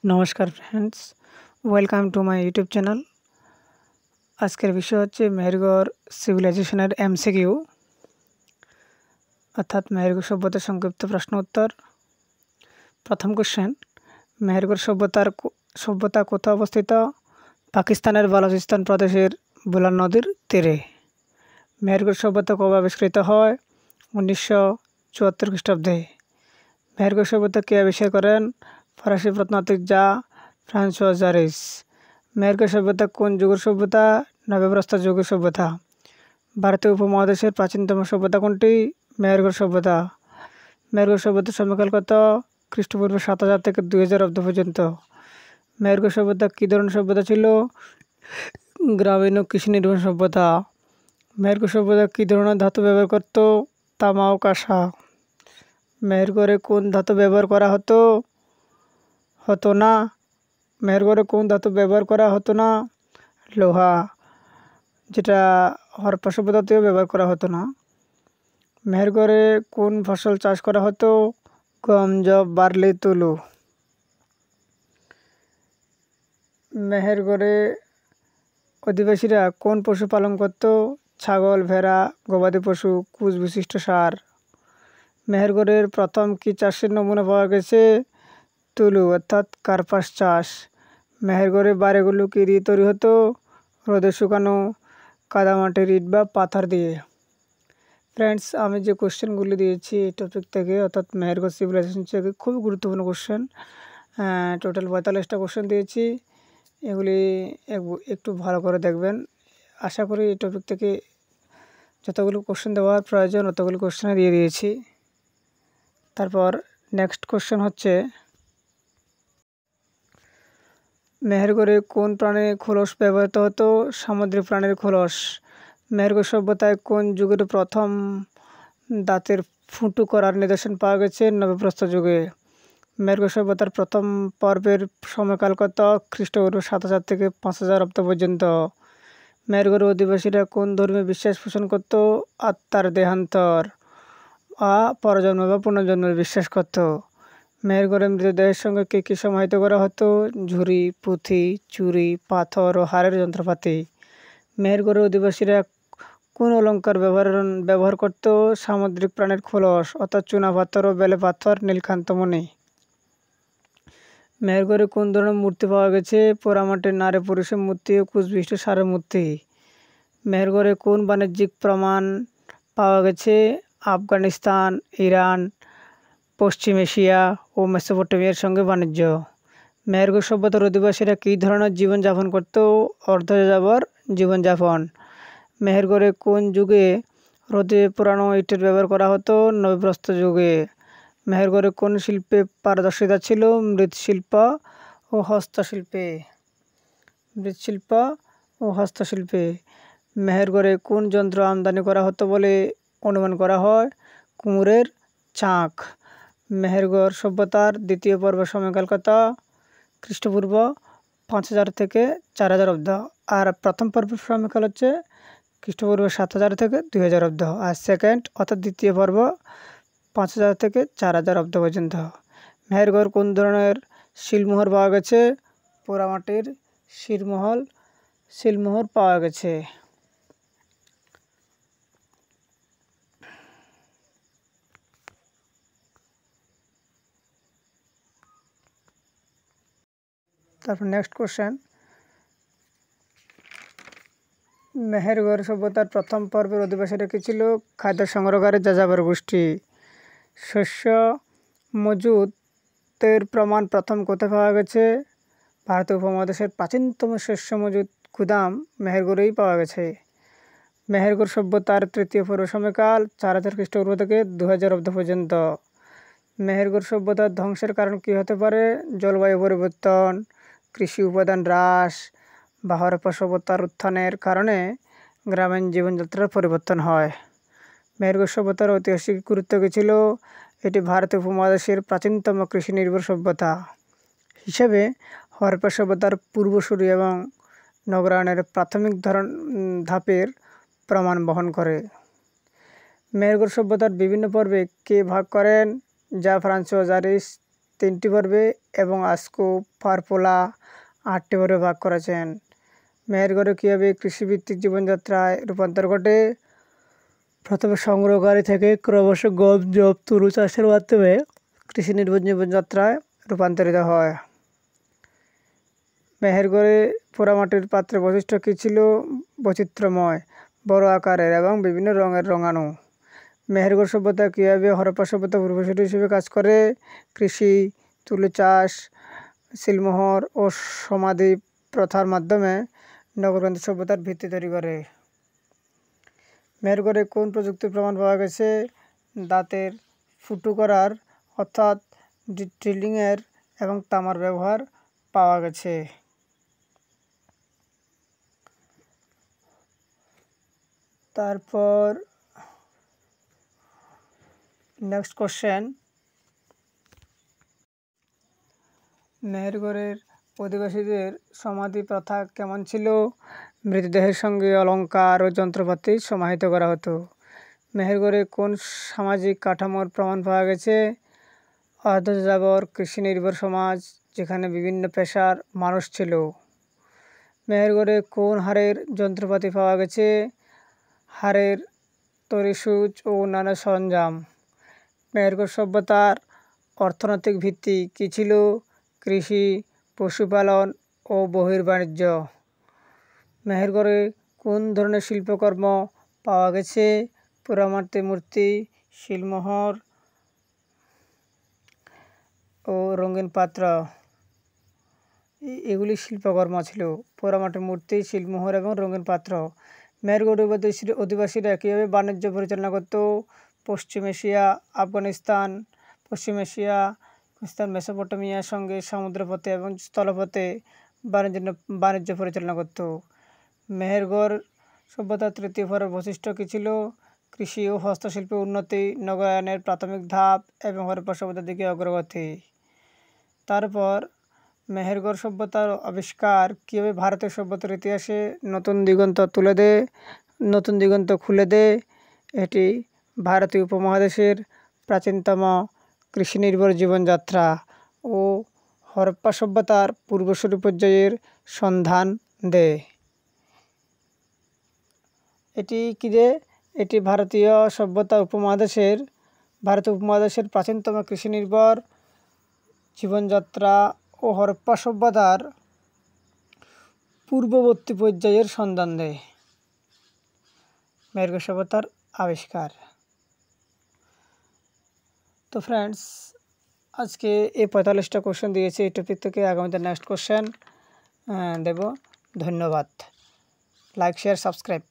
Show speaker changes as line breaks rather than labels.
নমস্কার friends, welcome to my YouTube channel. আজকের বিষয় হচ্ছে মেহেরগড় সিভিলাইজেশনের এমসিকিউ, অর্থাৎ মেহেরগড় সভ্যতার সংক্ষিপ্ত প্রশ্ন উত্তর। প্রথম কোশ্চেন, মেহেরগড় সভ্যতা কোথায় অবস্থিত? পাকিস্তানের বালুচিস্তান প্রদেশের বুলান নদীর তীরে। মেহেরগড় সভ্যতা কবে আবিষ্কৃত হয়? 1974 খ্রিস্টাব্দে। মেহেরগড় সভ্যতা কে আবিষ্কার করেন? ফরাসি প্রত্নতাত্ত্বিক জা ফ্রান্সোয়া জারিস। মেহেরগড় সভ্যতা কোন যুগের সভ্যতা? নব্যপ্রস্তর যুগের সভ্যতা। ভারতীয় উপমহাদেশের প্রাচীনতম সভ্যতা কোনটি? মেহেরগড় সভ্যতা। মেহেরগড় সভ্যতার সময়কাল কত? খ্রিস্টপূর্ব 7000 থেকে 2000 অব্দ পর্যন্ত। মেহেরগড় সভ্যতা কী ধরনের সভ্যতা ছিল? গ্রামীণ ও কৃষি নির্ভর সভ্যতা। মেহেরগড় সভ্যতা কী ধরনের ধাতু ব্যবহার করত? তামা ও কাঁসা। মেহেরগড়ে কোন ধাতু ব্যবহার করা হতো না? মেহেরগড়ে কোন ধাতু ব্যবহার করা হতো না? লোহা, যেটা হরপ্পা সভ্যতাতেও ব্যবহার করা হতো না। মেহেরগড়ে কোন ফসল চাষ করা হতো? গম, যব, বার্লি, তুলো। মেহেরগড়ে অধিবাসীরা কোন পশু পালন করত? ছাগল, ভেড়া, গবাদি পশু, কুচ বিশিষ্ট ষাঁড়। মেহেরগড়ের প্রথম কি চাষের নমুনা পাওয়া গেছে? তুলো অর্থাৎ কার্পাস চাষ। মেহেরগড়ের বাড়িগুলো কি দিয়ে তৈরি হতো? রোদে শুকানো কাদামাটির ইট বা পাথর দিয়ে। ফ্রেন্ডস, আমি যে কোশ্চেনগুলি দিয়েছি এই টপিক থেকে, অর্থাৎ মেহেরগড় সিভিলাইজেশন থেকে, খুবই গুরুত্বপূর্ণ কোশ্চেন। টোটাল 45টা কোশ্চেন দিয়েছি। এগুলি একটু ভালো করে দেখবেন। আশা করি এই টপিক থেকে যতগুলো কোশ্চেন দেওয়ার প্রয়োজন অতগুলো কোশ্চেনে দিয়ে দিয়েছি। তারপর নেক্সট কোশ্চেন হচ্ছে, মেহেরগড়ে কোন প্রাণীর খোলস ব্যবহৃত হতো? সামুদ্রিক প্রাণীর খোলস। মেহেরগড় সভ্যতায় কোন যুগের প্রথম দাঁতের ফুটো করার নিদর্শন পাওয়া গেছে? নব্যপ্রস্তর যুগে। মেহেরগড় সভ্যতার প্রথম পর্বের সময়কাল কত? খ্রিস্টপূর্ব 7000 থেকে 5000 অব্দ পর্যন্ত। মেহেরগড়ের অধিবাসীরা কোন ধর্মে বিশ্বাস পোষণ করত? আত্মার দেহান্তর পরজন্ম বা পুনর্জন্মের বিশ্বাস করত। মেহেরগড়ের মৃতদেহের সঙ্গে কী কী সমাহিত করা হতো? ঝুড়ি, পুঁথি, চুড়ি, পাথর ও হাড়ের যন্ত্রপাতি। মেহেরগড়ের অধিবাসীরা কোন অলঙ্কার ব্যবহার করত? সামুদ্রিক প্রাণীর খোলস অর্থাৎ চুনা পাথর ও বেলে পাথর, নীলকান্তমণি। মেহেরগড়ে কোন ধরনের মূর্তি পাওয়া গেছে? পোড়ামাটির নারী পুরুষের মূর্তি ও কুচবিশিষ্ট ষাঁড়ের মূর্তি। মেহেরগড়ে কোন বাণিজ্যিক প্রমাণ পাওয়া গেছে? আফগানিস্তান, ইরান, পশ্চিম এশিয়া ও মেসোপটেমিয়ার সঙ্গে বাণিজ্য। মেহেরগড় সভ্যতার অধিবাসীরা কী ধরনের জীবনযাপন করত? অর্ধযাযাবর জীবনযাপন। মেহেরগড়ে কোন যুগে রোদে পোড়ানো ইটের ব্যবহার করা হতো? নব্যপ্রস্তর যুগে। মেহেরগড়ে কোন শিল্পে পারদর্শিতা ছিল? মৃৎশিল্প ও হস্তশিল্পে। মৃৎশিল্প ও হস্তশিল্পে। মেহেরগড়ে কোন যন্ত্র আমদানি করা হতো বলে অনুমান করা হয়? কুমোরের চাক। মেহেরগড় সভ্যতার দ্বিতীয় পর্ব সময়কাল কত? খ্রিস্টপূর্ব 5000 থেকে 4000 অব্দ। আর প্রথম পর্বের সময়কাল হচ্ছে খ্রিস্টপূর্ব 7000 থেকে 2000 অব্দ। আর সেকেন্ড অর্থাৎ দ্বিতীয় পর্ব 5000 থেকে 4000 অব্দ পর্যন্ত। মেহেরগড় কোন ধরনের শিলমোহর পাওয়া গেছে? পোড়ামাটির শিলমোহর পাওয়া গেছে। তারপর নেক্সট কোশ্চেন, মেহেরগড় সভ্যতার প্রথম পর্বের অধিবাসীরা কী ছিল? খাদ্য সংগ্রহকারী যাযাবর গোষ্ঠী। শস্য মজুতের প্রমাণ প্রথম কোথায় পাওয়া গেছে? ভারতীয় উপমহাদেশের প্রাচীনতম শস্য মজুত গুদাম মেহেরগড়েই পাওয়া গেছে। মেহেরগড় সভ্যতার তৃতীয় পর্ব সময়কাল 4000 খ্রিস্টপূর্ব থেকে 2000 অব্দ পর্যন্ত। মেহেরগড় সভ্যতার ধ্বংসের কারণ কী হতে পারে? জলবায়ু পরিবর্তন, কৃষি উপাদান হ্রাস বা হরপ্পা সভ্যতার উত্থানের কারণে গ্রামীণ জীবনযাত্রার পরিবর্তন হয়। মেহেরগড় সভ্যতার ঐতিহাসিক গুরুত্ব কী ছিল? এটি ভারতীয় উপমহাদেশের প্রাচীনতম কৃষি নির্ভর সভ্যতা হিসেবে হরপ্পা সভ্যতার পূর্বসূরি এবং নগরায়নের প্রাথমিক ধাপের প্রমাণ বহন করে। মেহেরগড় সভ্যতার বিভিন্ন পর্বে কে ভাগ করেন? জা ফ্রান্সোয়া জারিস 3টি পর্বে এবং আস্কুপ ফারপোলা 8টি পর্বে ভাগ করেছেন। মেহেরগড়ে কীভাবে কৃষিভিত্তিক জীবনযাত্রায় রূপান্তর ঘটে? প্রথমে সংগ্রহকারী থেকে ক্রমশ গম, যব, তুলো চাষের মাধ্যমে কৃষি নির্ভর জীবনযাত্রায় রূপান্তরিত হয়। মেহেরগড়ে পোড়ামাটির পাত্রের বৈশিষ্ট্য কী ছিল? বৈচিত্র্যময়, বড় আকারের এবং বিভিন্ন রঙের রঙানো। মেহেরগড় সভ্যতা কীভাবে হরপ্পা সভ্যতা পূর্বসূরি হিসেবে কাজ করে? কৃষি, তুলো চাষ, সিলমোহর ও সমাধি প্রথার মাধ্যমে নগরকেন্দ্রিক সভ্যতার ভিত্তি তৈরি করে। মেহেরগড়ে কোন প্রযুক্তির প্রমাণ পাওয়া গেছে? দাঁতের ফুটো করার অর্থাৎ ড্রিলিংয়ের এবং তামার ব্যবহার পাওয়া গেছে। তারপর নেক্সট কোশ্চেন, মেহেরগড়ের অধিবাসীদের সমাধি প্রথা কেমন ছিল? মৃতদেহের সঙ্গে অলঙ্কার ও যন্ত্রপাতি সমাহিত করা হতো। মেহেরগড়ে কোন সামাজিক কাঠামোর প্রমাণ পাওয়া গেছে? অর্ধযাযাবর কৃষি নির্ভর সমাজ, যেখানে বিভিন্ন পেশার মানুষ ছিল। মেহেরগড়ে কোন হাড়ের যন্ত্রপাতি পাওয়া গেছে? হাড়ের তৈরি সূচ ও অন্যান্য সরঞ্জাম। মেহেরগড় সভ্যতার অর্থনৈতিক ভিত্তি কী ছিল? কৃষি, পশুপালন ও বহির্বাণিজ্য। মেহেরগড়ে কোন ধরনের শিল্পকর্ম পাওয়া গেছে? পোড়ামাটির মূর্তি, শিলমোহর ও রঙিন পাত্র। এগুলি শিল্পকর্ম ছিল, পোড়ামাটির মূর্তি, শিলমোহর এবং রঙিন পাত্র। মেহেরগড়ের অধিবাসীরা কীভাবে বাণিজ্য পরিচালনা করত? পশ্চিম এশিয়া, আফগানিস্তান, মেসোপটেমিয়ার সঙ্গে সমুদ্রপথে এবং স্থলপথে বাণিজ্য পরিচালনা করত। মেহেরগড় সভ্যতার 3য় পর্বের বৈশিষ্ট্য কী ছিল? কৃষি ও হস্তশিল্পের উন্নতি, নগরায়নের প্রাথমিক ধাপ এবং হরপ্পা সভ্যতার দিকে অগ্রগতি। তারপর মেহেরগড় সভ্যতার আবিষ্কার কীভাবে ভারতীয় সভ্যতার ইতিহাসে নতুন দিগন্ত খুলে দেয়। এটি ভারতীয় উপমহাদেশের প্রাচীনতম কৃষিনির্ভর জীবনযাত্রা ও হরপ্পা সভ্যতার পূর্বসূরি পর্যায়ের সন্ধান দেয়। এটি ভারতীয় উপমহাদেশের প্রাচীনতম কৃষিনির্ভর জীবনযাত্রা ও হরপ্পা সভ্যতার পূর্ববর্তী পর্যায়ের সন্ধান দেয়। মেহেরগড় সভ্যতার আবিষ্কার। তো ফ্রেন্ডস, আজকে এই 45টা কোশ্চেন দিয়েছি এই টপিক থেকে। আগামীতে নেক্সট কোশ্চেন দেব। ধন্যবাদ। Like, share, subscribe.